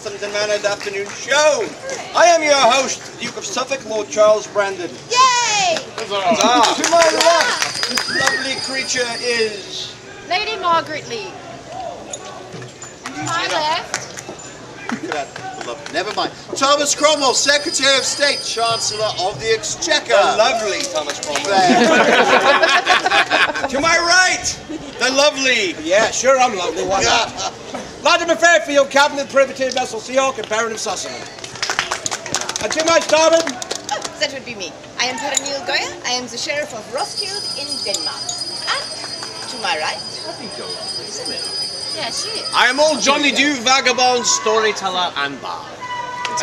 Customs and Manners afternoon show. I am your host, Duke of Suffolk, Lord Charles Brandon. Yay! To my left, this lovely creature is... Lady Margaret Lee. And to my left, Never mind. Thomas Cromwell, Secretary of State, Chancellor of the Exchequer. the lovely Thomas Cromwell. To my right, the lovely... Yeah, sure, I'm lovely. Why not? London Fairfield, Captain of the Privateer vessel Seahawk and Baron of Sussex. And to my starboard, that would be me. I am Perennial Goya. I am the Sheriff of Roskilde in Denmark. And to my right, yeah, she is. I am old Johnny Dew, vagabond, storyteller, and bard.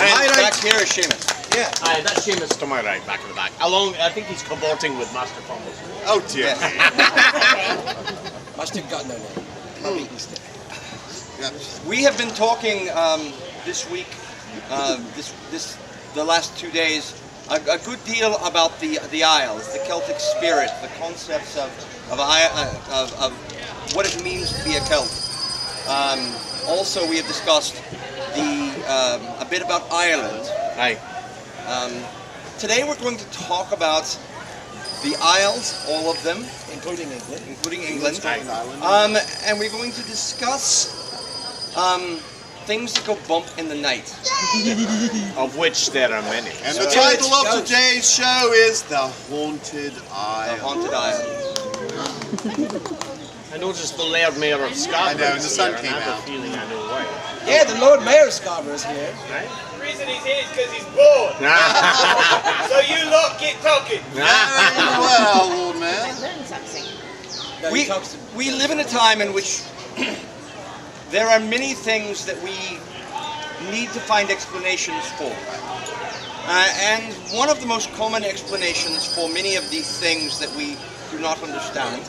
And back here is Seamus. yeah. Aye, that's Seamus to my right, back in the back. Along, I think he's cavorting with Master Cromwell. Oh dear. Must have got no name. My beating stick. We have been talking this week, the last 2 days, a good deal about the Isles, the Celtic spirit, the concepts of what it means to be a Celt. Also, we have discussed a bit about Ireland. Aye. Today, we're going to talk about the Isles, all of them, Including England. Aye. and we're going to discuss things that go bump in the night. Of which there are many. And the title of today's show is The Haunted Isle. The Haunted Isles. I noticed the Laird Mayor of Scarborough. I know, and the sun came I have out. a feeling I know why. Yeah, the Lord Mayor of Scarborough is here. Right? The reason he's here is because he's bored. So you lot get talking. Very well, Lord Mayor. I learned something. No, he talks to- We live in a time in which there are many things that we need to find explanations for. And one of the most common explanations for many of these things that we do not understand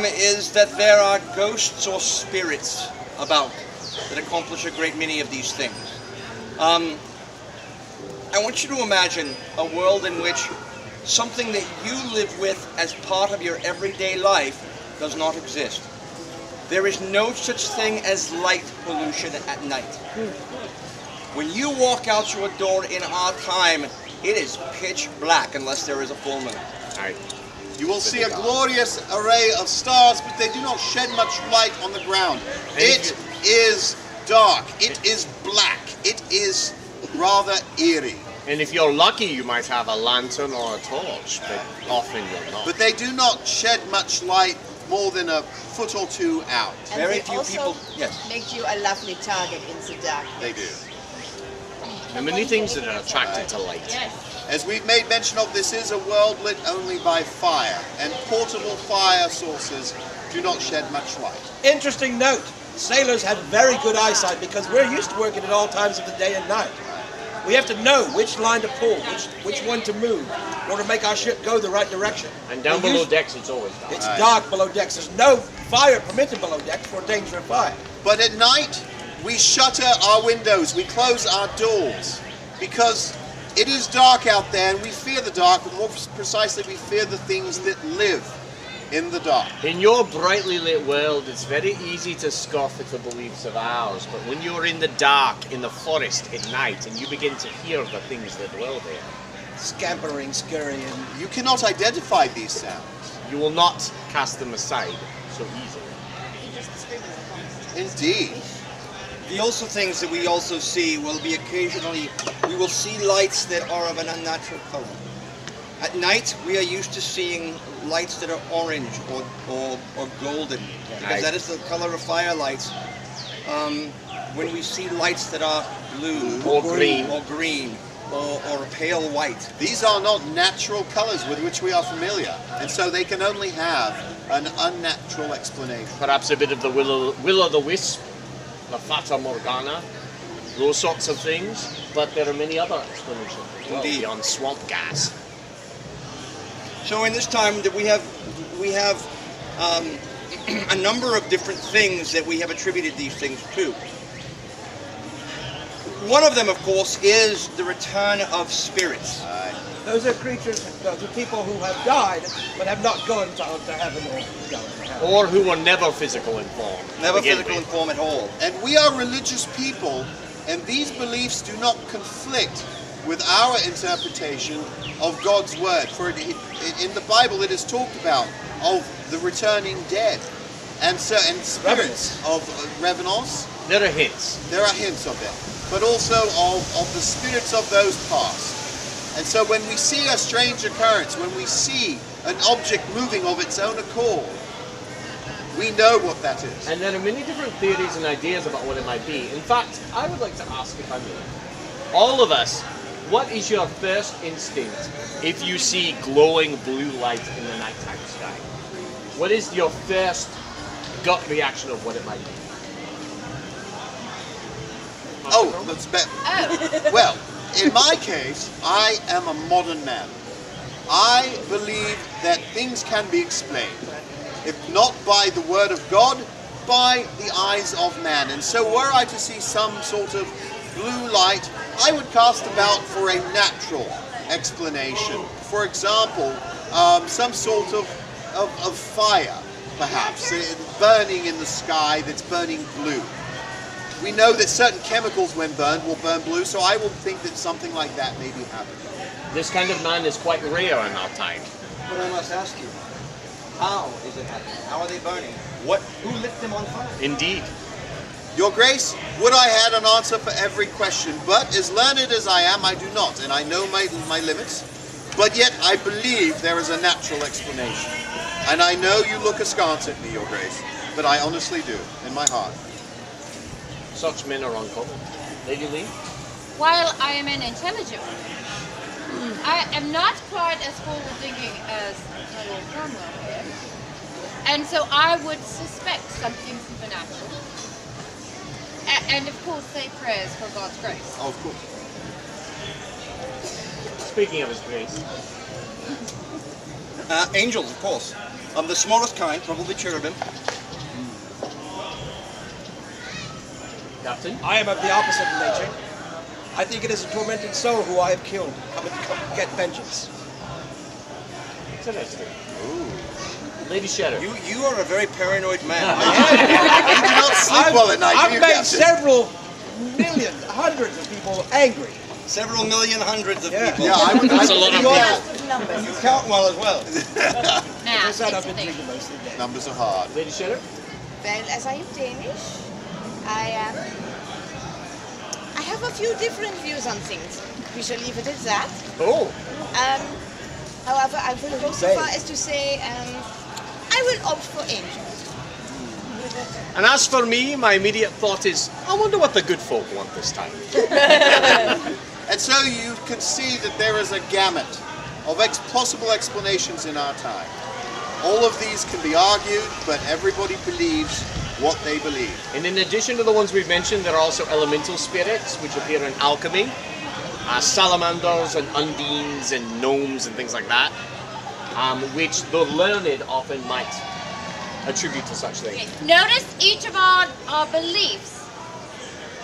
is that there are ghosts or spirits about that accomplish a great many of these things. I want you to imagine a world in which something that you live with as part of your everyday life does not exist. There is no such thing as light pollution at night. When you walk out your door in our time, it is pitch black unless there is a full moon. Aye. You will see a glorious array of stars, but they do not shed much light on the ground. It is dark. It is black. It is rather eerie. And if you're lucky, you might have a lantern or a torch, but often you're not. But they do not shed much light more than a foot or two out. And Very they few also people- yes. make you a lovely target in the dark. They do. There are many things that are attracted to light. Yes. As we've made mention of, this is a world lit only by fire, and portable fire sources do not shed much light. Interesting note. Sailors have very good eyesight because we're used to working at all times of the day and night. We have to know which line to pull, which one to move, in order to make our ship go the right direction. And down We below use- decks, it's always dark. It's dark below decks. There's no fire permitted below decks for danger of fire. But at night, we shutter our windows, we close our doors, because it is dark out there, and we fear the dark, but more precisely, we fear the things that live in the dark. In your brightly lit world, it's very easy to scoff at the beliefs of ours, but when you're in the dark, in the forest at night, and you begin to hear the things that dwell there, Scampering, scurrying. You cannot identify these sounds. you will not cast them aside so easily. Indeed. The also things that we also see will be occasionally, we will see lights that are of an unnatural color. At night, we are used to seeing lights that are orange or golden, because that is the color of firelights. When we see lights that are blue Or green. or pale white, These are not natural colors with which we are familiar, and so they can only have an unnatural explanation. Perhaps a bit of the will-o'-the-wisp, the Fata Morgana, those sorts of things, but there are many other explanations as well, Indeed. beyond swamp gas. So in this time that we have a number of different things that we have attributed these things to. One of them, of course, is the return of spirits. Those are creatures, those are people who have died but have not gone to heaven or gone to hell. Or who were never physical in form. Never to begin physical in with. form at all. And we are religious people, And these beliefs do not conflict with our interpretation of God's word. For in the Bible it is talked about of the returning dead and spirits of revenants. There are hints. There are hints of them, but also of the spirits of those past. And so when we see a strange occurrence, when we see an object moving of its own accord, we know what that is. And there are many different theories and ideas about what it might be. In fact, I would like to ask, if I may, all of us, what is your first instinct if you see glowing blue light in the nighttime sky? What is your first gut reaction of what it might be? Oh, that's better. Oh. Well, in my case, I am a modern man. I believe that things can be explained, if not by the word of God, by the eyes of man. And so were I to see some sort of blue light, I would cast about for a natural explanation. For example, some sort of fire, perhaps, burning in the sky that's burning blue. We know that certain chemicals, when burned, will burn blue, so I will think that something like that may be happening. This kind of man is quite rare in our time. But I must ask you, how is it happening? How are they burning? Who lit them on fire? Indeed. Your Grace, would I had an answer for every question, but as learned as I am, I do not, and I know my limits, but yet I believe there is a natural explanation. And I know you look askance at me, Your Grace, but I honestly do, in my heart. Such men are uncommon. Lady Lee? While I am an intelligent woman, I am not quite as forward-thinking as my Lord Cromwell here. And so I would suspect something supernatural. And of course say prayers for God's grace. Of course. Speaking of his grace. Angels, of course. Of the smallest kind, probably cherubim. Captain? I am of the opposite nature. I think it is a tormented soul who I have killed, coming to get vengeance. It's interesting. Lady Shadow. You are a very paranoid man. You do not sleep well at night, do I've you, made Captain? several million, hundreds of people angry. Several million, hundreds of Yeah. people. Yeah, I would. That's a lot of people. You count well as well. Now, As I said, I've it's been the thing. drinking most of the day. Numbers are hard. Lady Shadow? Well, as I am Danish, I have a few different views on things. We shall leave it at that. Oh. However, I will go so far as to say I will opt for angels. And as for me, my immediate thought is, I wonder what the good folk want this time. And so you can see that there is a gamut of possible explanations in our time. All of these can be argued, but everybody believes what they believe. And in addition to the ones we've mentioned, there are also elemental spirits, which appear in alchemy. Salamanders and undines and gnomes and things like that, which the learned often might attribute to such things. Notice each of our beliefs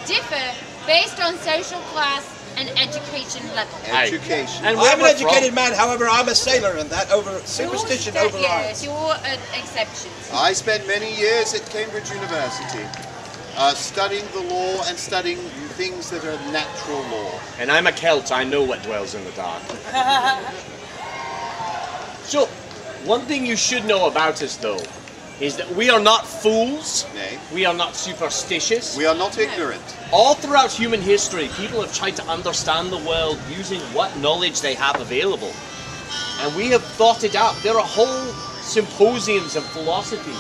differ based on social class and education level. Education. And I'm an where we're educated man, however, I'm a sailor, and that superstition overrides. Yes, you're an exception. I spent many years at Cambridge University studying the law and studying things that are natural law. And I'm a Celt, I know what dwells in the dark. So, one thing you should know about us, though, is that we are not fools. Nay. We are not superstitious. We are not ignorant. All throughout human history, people have tried to understand the world using what knowledge they have available. And we have thought it out. There are whole symposiums and philosophies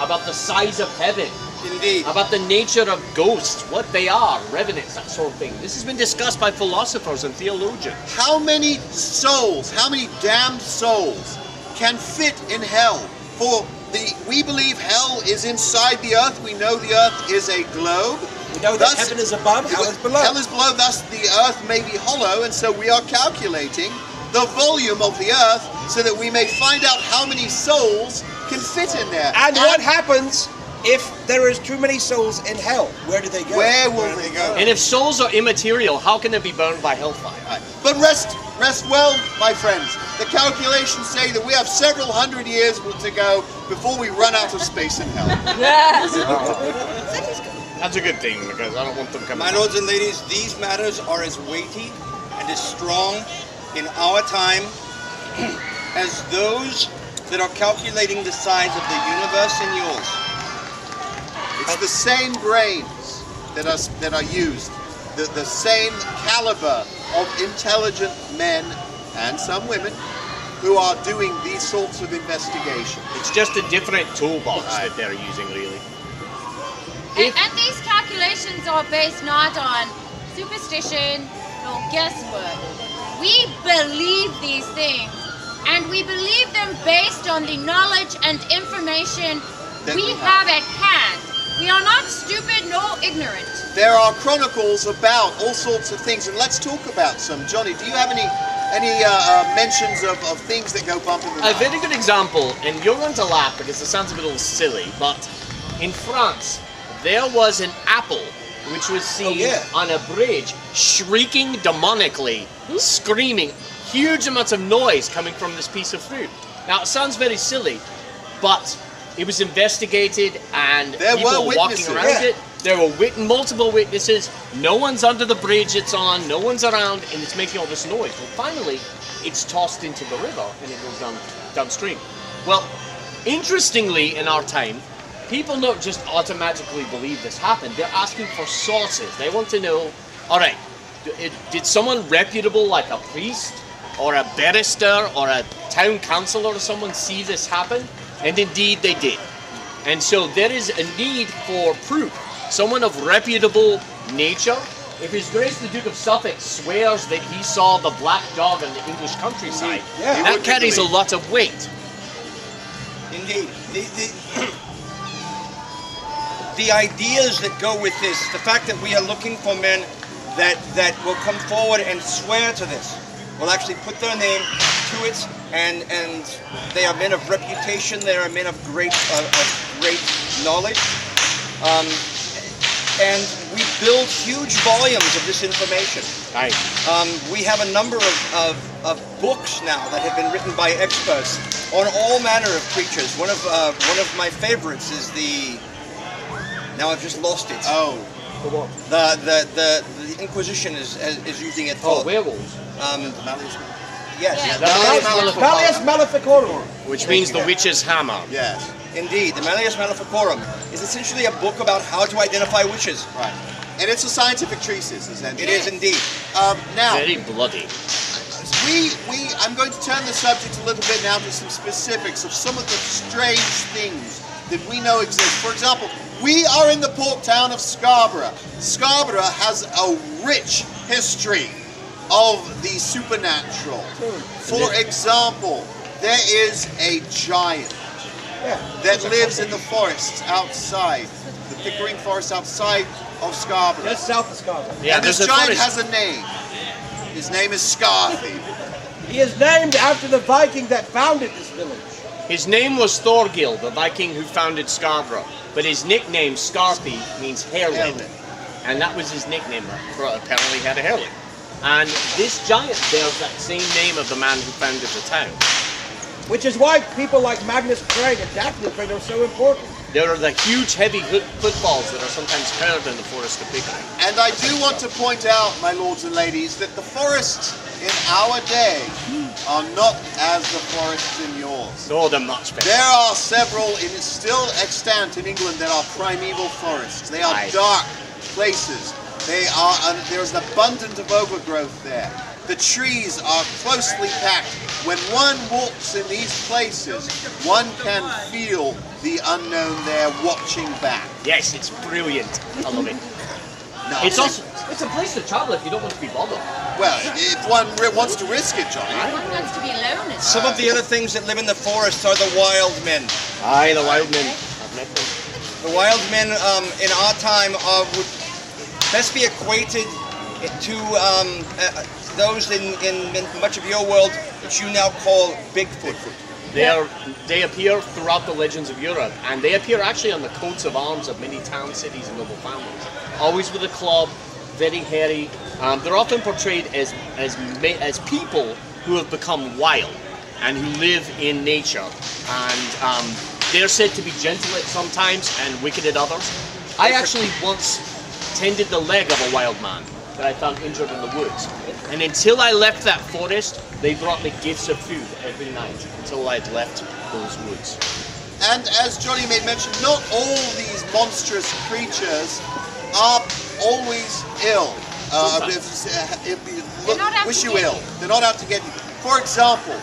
about the size of heaven, Indeed. about the nature of ghosts, what they are, revenants, that sort of thing. This has been discussed by philosophers and theologians. How many souls, how many damned souls can fit in hell? For we believe hell is inside the earth. We know the earth is a globe. We know that heaven is above, hell is below. Hell is below, thus the earth may be hollow, and so we are calculating the volume of the earth so that we may find out how many souls can fit in there. And what happens if there is too many souls in hell? Where do they go? Where will they go? And if souls are immaterial, how can they be burned by hellfire? But rest well, my friends. The calculations say that we have several hundred years to go before we run out of space in hell. That is good. That's a good thing, because I don't want them coming My back. lords and ladies, these matters are as weighty and as strong in our time as those that are calculating the size of the universe in yours. It's the same brains that are used, the same caliber of intelligent men and some women who are doing these sorts of investigations. It's just a different toolbox that they're using, really. And these calculations are based not on superstition nor guesswork. We believe these things, and we believe them based on the knowledge and information That we we have at hand. We are not stupid nor ignorant. There are chronicles about all sorts of things, and let's talk about some. Johnny, do you have any mentions of things that go bump in the A night? very good example, and you're going to laugh because it sounds a little silly, but in France, there was an apple which was seen on a bridge shrieking demonically, screaming, huge amounts of noise coming from this piece of fruit. Now, it sounds very silly, but it was investigated and There people were were walking witnesses. around it. There were multiple witnesses. No one's under the bridge it's on, no one's around, and it's making all this noise. Well, finally, it's tossed into the river and it goes downstream. Well, interestingly, in our time, people don't just automatically believe this happened. They're asking for sources. They want to know, all right, did someone reputable like a priest or a barrister or a town councillor or someone see this happen? And indeed they did. And so there is a need for proof. Someone of reputable nature. If His Grace the Duke of Suffolk swears that he saw the black dog in the English countryside, Yeah. that carries a lot of weight. Indeed. The ideas that go with this, the fact that we are looking for men that will come forward and swear to this, will actually put their name to it, and they are men of reputation, they are men of great knowledge. And we build huge volumes of this information. Right. We have a number of books now that have been written by experts on all manner of creatures. One of my favorites is the. Now I've just lost it. Oh, The Inquisition is using it for. Oh, werewolves. Yes. Yeah. The Malleus Maleficorum. which means the witch's hammer. yes, Indeed, the Malleus Maleficorum is essentially a book about how to identify witches. right. And it's a scientific treatise, essentially. It is indeed. Now, Very bloody. I'm going to turn the subject a little bit now to some specifics of some of the strange things that we know exist. For example, we are in the port town of Scarborough. Scarborough has a rich history of the supernatural. For example, there is a giant that lives in the forests outside, the Pickering Forest outside of Scarborough. Just south of Scarborough. Yeah, And this there's a giant forest. has a name. His name is Scarthy. He is named after the Viking that founded this village. His name was Thorgil, the Viking who founded Scarborough, but his nickname, Scarthy, means hairlin. Hairlin. And that was his nickname. Apparently he had a hairlin. And this giant bears that same name of the man who founded the town. Which is why people like Magnus Craig and Daphne Craig are so important. There are the huge heavy footfalls that are sometimes heard in the forest of Pickering. And I do want to point out, my lords and ladies, that the forests in our day are not as the forests in yours. No, they're much better. There are several still extant in England that are primeval forests. They are Aye. dark places. There's an abundance of overgrowth there. The trees are closely packed. When one walks in these places, one can feel the unknown there watching back. Yes, it's brilliant. I love it. No, It's a place to travel if you don't want to be bothered. well, if one wants to risk it, Johnny. One wants to be alone. Some of the other things that live in the forest are the wild men. Aye, the wild men. I've met them. The wild men in our time would best be equated to those in much of your world which you now call Bigfoot. They appear throughout the legends of Europe, and they appear actually on the coats of arms of many towns, cities, and noble families. Always with a club, very hairy. They're often portrayed as people who have become wild and who live in nature. And they're said to be gentle at some times and wicked at others. I actually once tended the leg of a wild man that I found injured in the woods. And until I left that forest, they brought me gifts of food every night until I'd left those woods. And as Johnny made mention, not all these monstrous creatures are always ill. They're not out Wish to you get ill. you. They're not out to get you. For example,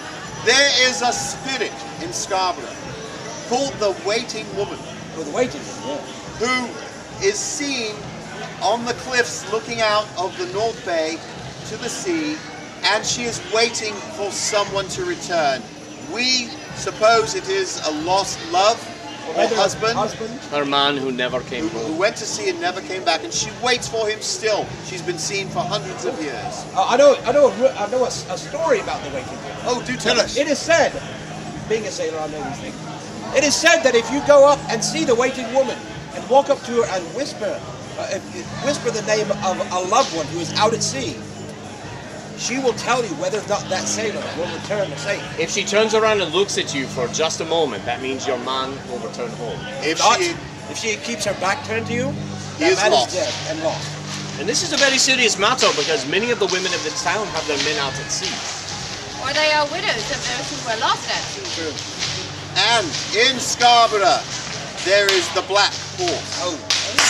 there is a spirit in Scarborough called the Waiting Woman, With waiting, yeah. who is seen on the cliffs looking out of the North Bay to the sea, and she is waiting for someone to return. We suppose it is a lost love or Maybe a husband Her man who never came who home. went to sea and never came back, and she waits for him still. She's been seen for hundreds of years. I know a story about the waiting woman. Oh, do tell us. It is said, being a sailor, I know these things. It is said that if you go up and see the waiting woman and walk up to her and whisper the name of a loved one who is out at sea, she will tell you whether or not that sailor will return safe. If she turns around and looks at you for just a moment, that means your man will return home. If Not, she, if she keeps her back turned to you, He that is man lost. is dead and lost. And this is a very serious matter because many of the women of the town have their men out at sea. Or they are widows of those who were lost at sea. and in Scarborough, there is the Black Horse. Oh,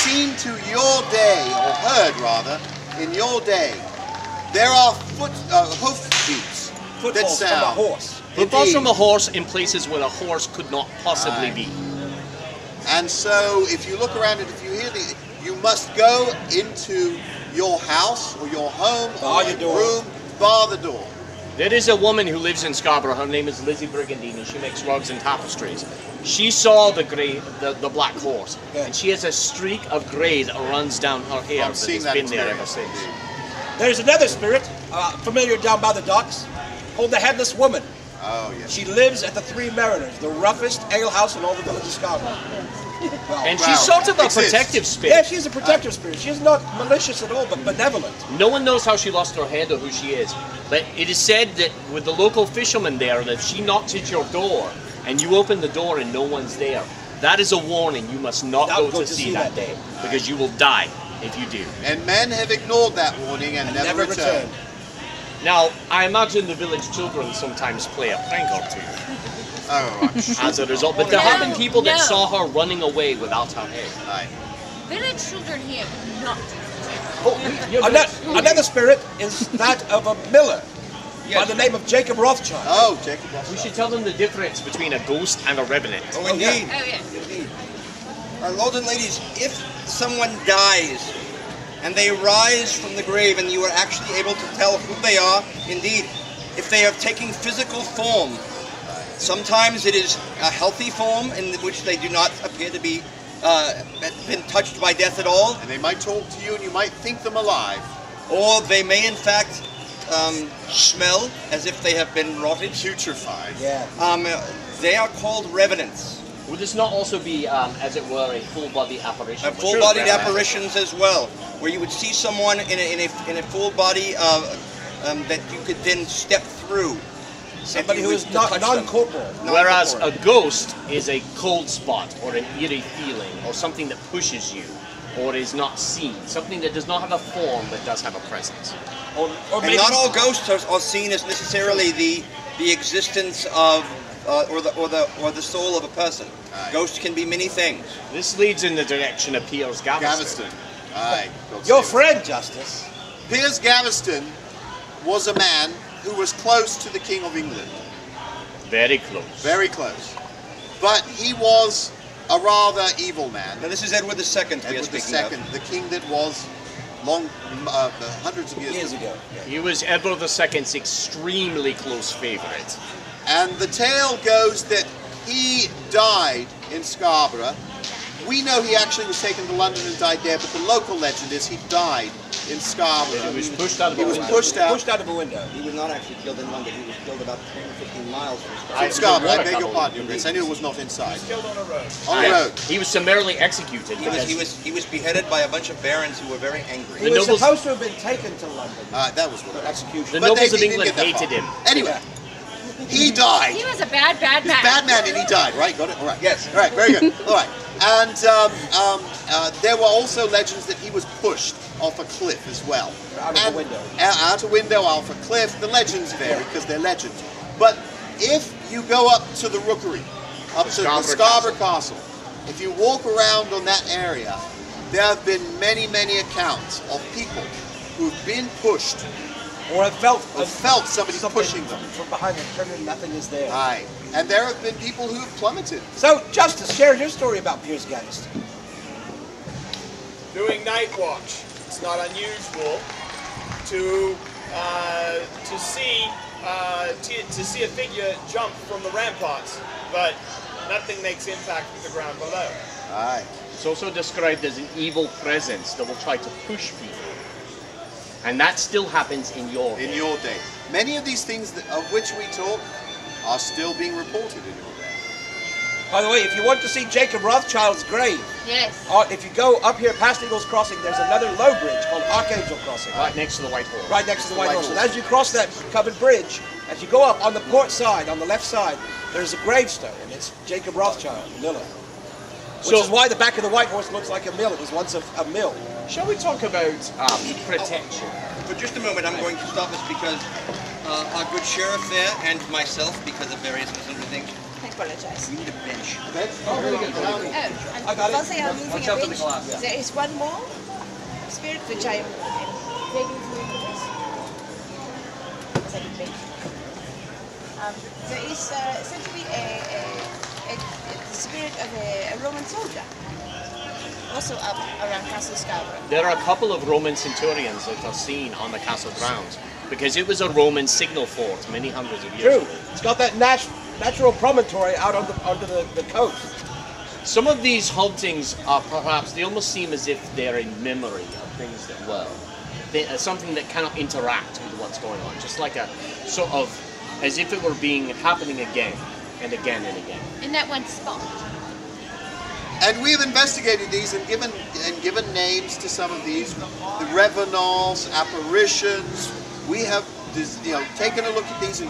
Seen to your day, or heard rather, in your day, there are hoof beats that footfalls from a sound. horse. Footfalls Indeed. from a horse in places where a horse could not possibly Aye. be. And so, if you look around and if you hear you must go into your house or your home Bar or your your door. room, bar the door. There is a woman who lives in Scarborough. Her name is Lizzie Brigandini. She makes rugs and tapestries. She saw the black horse, Yeah. and she has a streak of grey that runs down her hair I'm that seeing has that been there ever experience. since. There's another spirit, familiar down by the docks, called the Headless Woman. Oh yes. She lives at the Three Mariners, the roughest alehouse in all the village of Scarborough. Well, And Wow. she's sort of a Exists. protective spirit. yeah, she's a protective spirit. She's not malicious at all, but benevolent. No one knows how she lost her head or who she is. But it is said that with the local fishermen there, that if she knocks at your door and you open the door and no one's there, that is a warning you must not Not go to sea that day, because you will die if you do. And men have ignored that warning and never returned. Now, I imagine the village children sometimes play a prank or two Oh, I'm sure. as a result. But there No, have been people that no. saw her running away without her head. Aye. Village children here do not. Another spirit is that of a miller by the name of Jacob Rothschild. Oh, Jacob. We should tell them the difference between a ghost and a revenant. Oh, indeed. Oh yes. Indeed. Lords and ladies, if someone dies and they rise from the grave and you are actually able to tell who they are, indeed, if they are taking physical form, sometimes it is a healthy form in which they do not appear to be been touched by death at all, And they might talk to you and you might think them alive. or they may in fact smell as if they have been rotted. Putrefied. Yeah. They are called revenants. Would this not also be, as it were, a full-body apparition? Full-bodied apparitions as well, where you would see someone in a full body that you could then step through. Somebody if who you is wish to not touch them. non-corporal. Whereas a Non-corporeal. ghost is a cold spot or an eerie feeling or something that pushes you or is not seen. Something that does not have a form but does have a presence. Or And maybe not all ghosts are seen as necessarily the existence of or the soul of a person. Aye. Ghosts can be many things. This leads in the direction of Piers Gaveston. Gaveston. Aye. God your save us. friend, Justice. Piers Gaveston was a man who was close to the King of England. Very close. Very close. But he was a rather evil man. Now this is Edward II we are Edward speaking II, the king that was long, hundreds of Years years ago. He was Edward II's extremely close favourite. And the tale goes that he died in Scarborough. We know he actually was taken to London and died there, but the local legend is he died in Scarborough. He was pushed out of He a was window. pushed out Pushed out of a window. He was not actually killed in London. He was killed about 10 or 15 miles from from Scotland. Scarborough. I Water beg your couple, pardon, indeed. Chris. I knew it was not inside. Killed on a road. On the Yeah. road. He was summarily executed because He was beheaded by a bunch of barons who were very angry. He The was nobles- supposed to have been taken to London That was what for it was. execution. the But nobles they of didn't England get that hated far. him. Anyway, He died. He was a bad man. Bad man, and he died, right? Got it? All right. Yes. All right, very good. All right. And there were also legends that he was pushed off a cliff as well. Out of a window. Out a window, off a cliff. The legends vary because they're legends. But if you go up to the Rookery, up to the Scarborough Castle, if you walk around on that area, there have been many, many accounts of people who've been pushed Or have felt somebody something pushing them. from behind them, turning nothing is there. Aye. And there have been people who have plummeted. So, Justice, share your story about Piers Geist. Doing night watch. It's not unusual to see a figure jump from the ramparts, but nothing makes impact with the ground below. Aye. It's also described as an evil presence that will try to push people. And that still happens in your In your day. Many of these things of which we talk are still being reported in your day. By the way, if you want to see Jacob Rothschild's grave, Yes. if you go up here past Eagles Crossing, there's another low bridge called Archangel Crossing. right next to the White Horse. Right next to the White Horse. And as you cross that covered bridge, as you go up on the port side, on the left side, there's a gravestone, and it's Jacob Rothschild, the miller. Which is why the back of the White Horse looks like a mill. It was once a mill. Shall we talk about protection? For just a moment, I'm going to stop us because our good sheriff there and myself, because of various misunderstandings, I apologize. we need a bench. Oh, and I got it. because they are moving Watch a out for the bridge, glass, yeah. there is one more spirit which I am taking through this. Second page. There is essentially a spirit of a Roman soldier, also up around Castle Scarborough. There are a couple of Roman centurions that are seen on the castle grounds because it was a Roman signal fort many hundreds of years True. ago. It's got that natural promontory out onto the coast. Some of these hauntings are perhaps, they almost seem as if they're in memory of things that were. Something that cannot interact with what's going on, just like a sort of, as if it were happening again and again and again. In that one spot. And we've investigated these and given names to some of these, the revenants, apparitions. We have taken a look at these and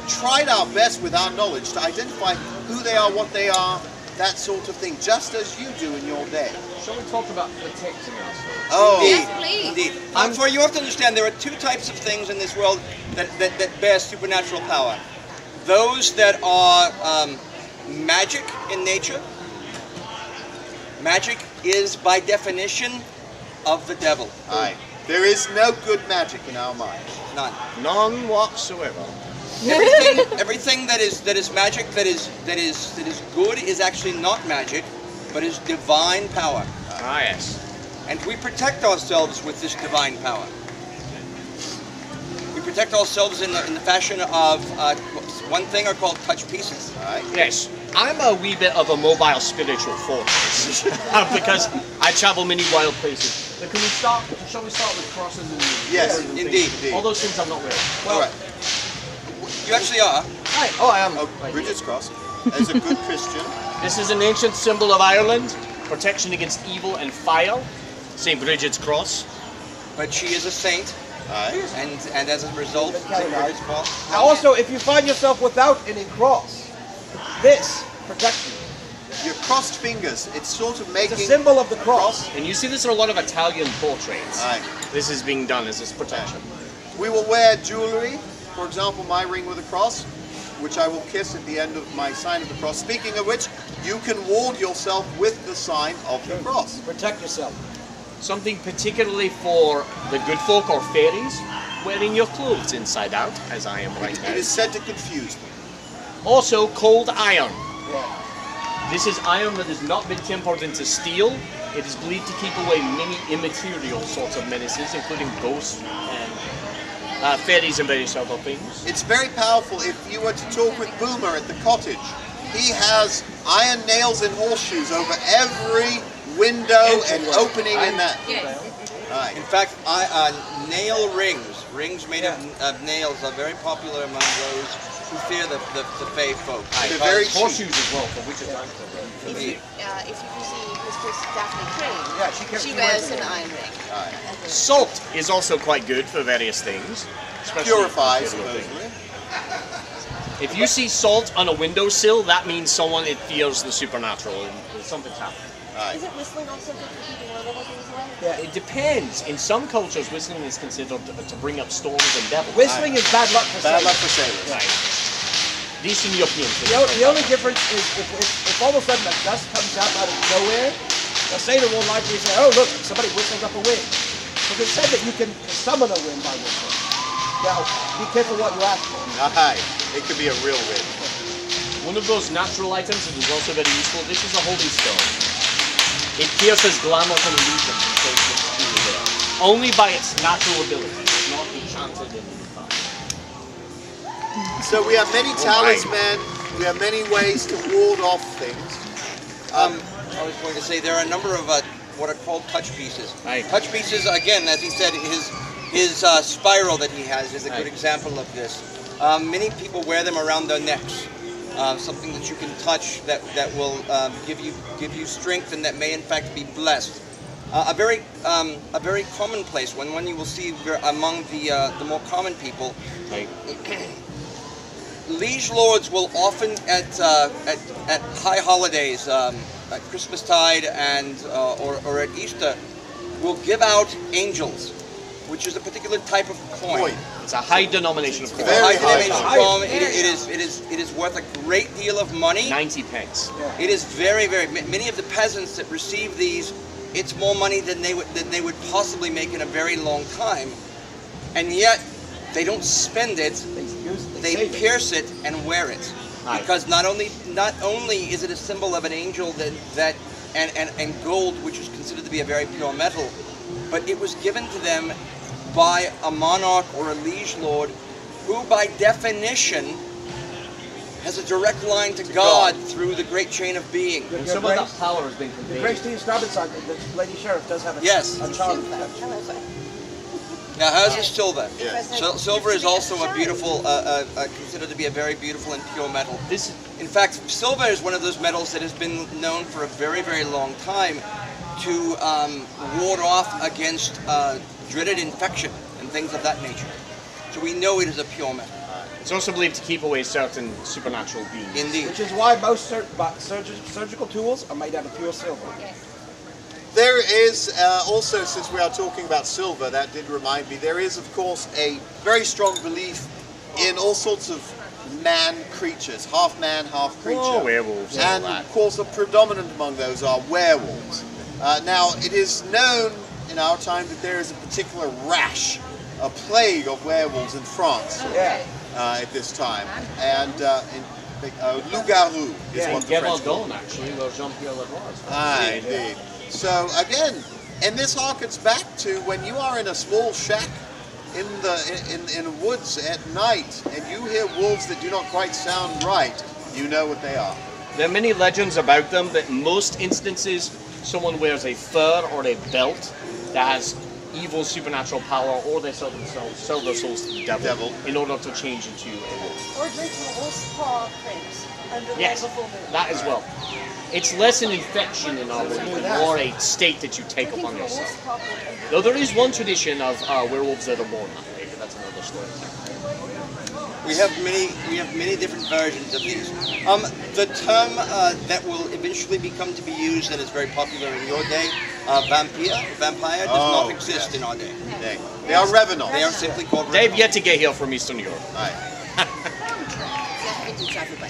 tried our best with our knowledge to identify who they are, what they are, that sort of thing, just as you do in your day. Shall we talk about protecting ourselves? Oh, Yes, please. Indeed. For you have to understand, there are two types of things in this world that bear supernatural power. Those that are magic in nature. Magic is, by definition, of the devil. aye. There is no good magic in our mind. None. None whatsoever. Everything that is magic, that is good, is actually not magic, but is divine power. Ah, yes. And we protect ourselves with this divine power. We protect ourselves in the fashion of one thing are called touch pieces. Aye. Yes. I'm a wee bit of a mobile spiritual fortress because I travel many wild places. But shall we start with crosses and Yes, and indeed. things? All those things I'm not wearing. All right. You actually are. Right. Oh, I am. Oh, Bridget's Cross. As a good Christian, This is an ancient symbol of Ireland, protection against evil and fire. St. Bridget's Cross. But she is a saint, aye. and as a result, St. Bridget's Cross. Now also, if you find yourself without any cross, this protects you. Your crossed fingers, it's sort of It's making a symbol of the cross. And you see this in a lot of Italian portraits. Aye. This is being done as this protection. We will wear jewelry, for example, my ring with a cross, which I will kiss at the end of my sign of the cross. Speaking of which, you can ward yourself with the sign of the cross. Protect yourself. Something particularly for the good folk or fairies, wearing your clothes inside out, as I am right It is now. said to confuse them. Also, cold iron. Yeah. This is iron that has not been tempered into steel. It is believed to keep away many immaterial sorts of menaces, including ghosts and fairies and various other things. It's very powerful. If you were to talk with Boomer at the cottage, he has iron nails and horseshoes over every window and opening in that. Yes. Aye. In fact, nail rings made of nails, are very popular among those who fear the Fey folk. They're very cheap. Horseshoes as well, for witches and If you can see Mistress Daphne Crane, Yeah, she wears an iron ring. Aye. Salt is also quite good for various things. especially Purifies, for little things. supposedly. If you see salt on a windowsill, that means someone it fears the supernatural and something's happening. Is it whistling also good for keeping werewolf things away? Yeah. It depends. In some cultures, whistling is considered to bring up storms and devils. Whistling is bad luck for Bad sailors. luck for sailors. Right. Decent European. The only difference is if all of a sudden a gust comes up out of nowhere, a sailor will likely say, "Oh look, somebody whistled up a wind." Because it's said that you can summon a wind by whistling. Now, be careful what you ask for. Aye, it could be a real wind. One of those natural items that is also very useful. This is a holy stone. It pierces glamours and illusions and says it's truly there. Only by its natural ability. It's not enchanted in time. So we have many talisman, we have many ways to ward off things. I was going to say there are a number of what are called touch pieces. Right. Touch pieces, again, as he said, his spiral that he has is a good example of this. Many people wear them around their necks. Something that you can touch that will give you strength and that may in fact be blessed. A very commonplace one you will see among the more common people. Right. Liege lords will often at high holidays, at Christmastide and or at Easter, will give out angels, which is a particular type of coin. It's a high denomination of coin. Very High high denomination coin. It is worth a great deal of money. 90 pence. It is very many of the peasants that receive these. It's more money than they would possibly make in a very long time, and yet they don't spend it. They pierce it and wear it, because not only is it a symbol of an angel and gold, which is considered to be a very pure metal, but it was given to them by a monarch or a liege lord, who by definition has a direct line to God through the great chain of being. And some of that power has been The conveyed. Great Steve Starbinson, the Lady Sheriff, does have a charm. Now, how's this silver? Yeah. Silver is also a beautiful, considered to be a very beautiful and pure metal. This In fact, silver is one of those metals that has been known for a very, very long time to ward off against dreaded infection and things of that nature. So we know it is a pure metal. It's also believed to keep away certain supernatural beings. Indeed. Which is why most surgical tools are made out of pure silver. There is also, since we are talking about silver, that did remind me, there is of course a very strong belief in all sorts of man creatures, half man, half creature. Oh, werewolves and And all that. of course the predominant among those are werewolves. Now it is known in our time that there is a particular rash, a plague of werewolves in France Yeah. at this time. And loup-garou is what the French call it. Gevaldon, actually, where Jean-Pierre Lavoie is from. Ah, indeed. So again, and this harkens back to when you are in a small shack in the woods at night and you hear wolves that do not quite sound right, you know what they are. There are many legends about them, but in most instances, someone wears a fur or a belt that has evil supernatural power, or they sell their souls to the devil in order to change into a wolf. Or drinking a wolf's paw crimps under the Yes, light of full moon. that as well. It's less an infection in our world, but more a state that you take Drinking upon from a wolf's yourself. paw print under Though there is one tradition of werewolves that are born that way, but that's another story. We have many different versions of these. The term that will eventually become to be used and is very popular in your day, vampire, does not exist in our day. They are revenants. They are simply called They've revenants. yet to get here from Eastern Europe. Aye.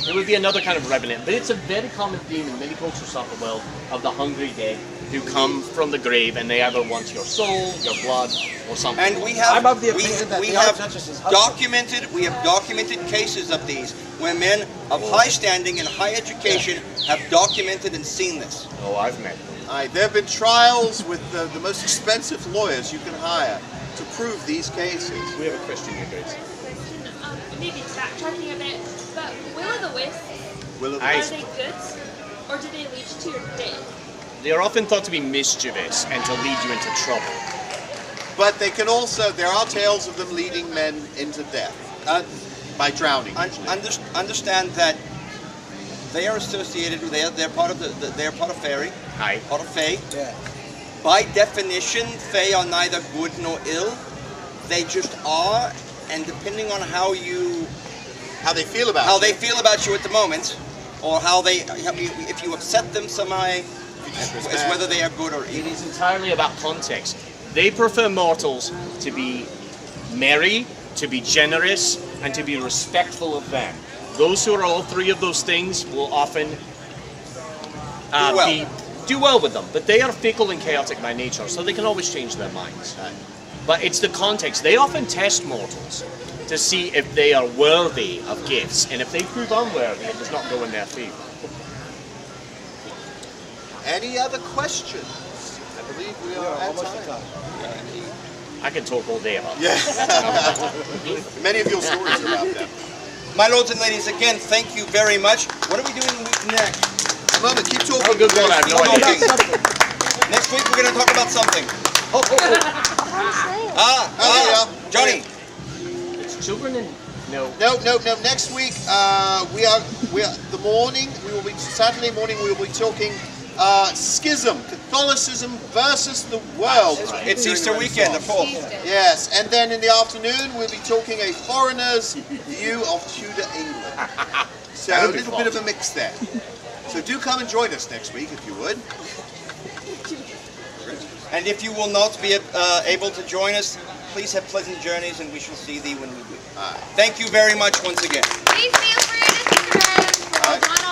It would be another kind of revenant, but it's a very common theme in many cultures of the world of the hungry dead who come from the grave and they either want your soul, your blood, or something. And we have I'm of the opinion that we the have Archduchess' husband- documented cases of these where men of high standing and high education have documented and seen this. Oh, I've met them. Aye. There have been trials with the most expensive lawyers you can hire to prove these cases. We have a question here, Grace. Maybe backtracking a bit, but will-o'-the-wisps, Aye. are they good, or do they lead to your death? They are often thought to be mischievous and to lead you into trouble. But they can also, there are tales of them leading men into death by drowning. Understand that they are associated. They're part of they're part of fairy, Aye. part of fae. Yeah. By definition, fae are neither good nor ill. They just are, and depending on how you How they feel about how you. they feel about you at the moment, or how they, if you upset them somehow, is whether they are good or It evil. is entirely about context. They prefer mortals to be merry, to be generous, and to be respectful of them. Those who are all three of those things will often do well with them. But they are fickle and chaotic by nature, so they can always change their minds. But it's the context. They often test mortals to see if they are worthy of gifts, and if they prove unworthy, it does not go in their favor. Any other questions? I believe we are at almost at time. time. I can talk all day about Yeah. Many of your stories are about them. My lords and ladies, again, thank you very much. What are we doing next? A moment, keep talking. Oh, good God, I have no Keep idea. talking. Next week we're going to talk about something. Johnny. It's children in... No. No. Next week, we are the morning. We will be Saturday morning. We will be talking schism, Catholicism versus the world. It's Easter weekend, the 4th. Yes, and then in the afternoon we'll be talking a foreigner's view of Tudor England. So a little bit of a mix there. So do come and join us next week if you would. And if you will not be able to join us, please have pleasant journeys, and we shall see thee when we do. Thank you very much once again. Please feel free to subscribe for O'Donnell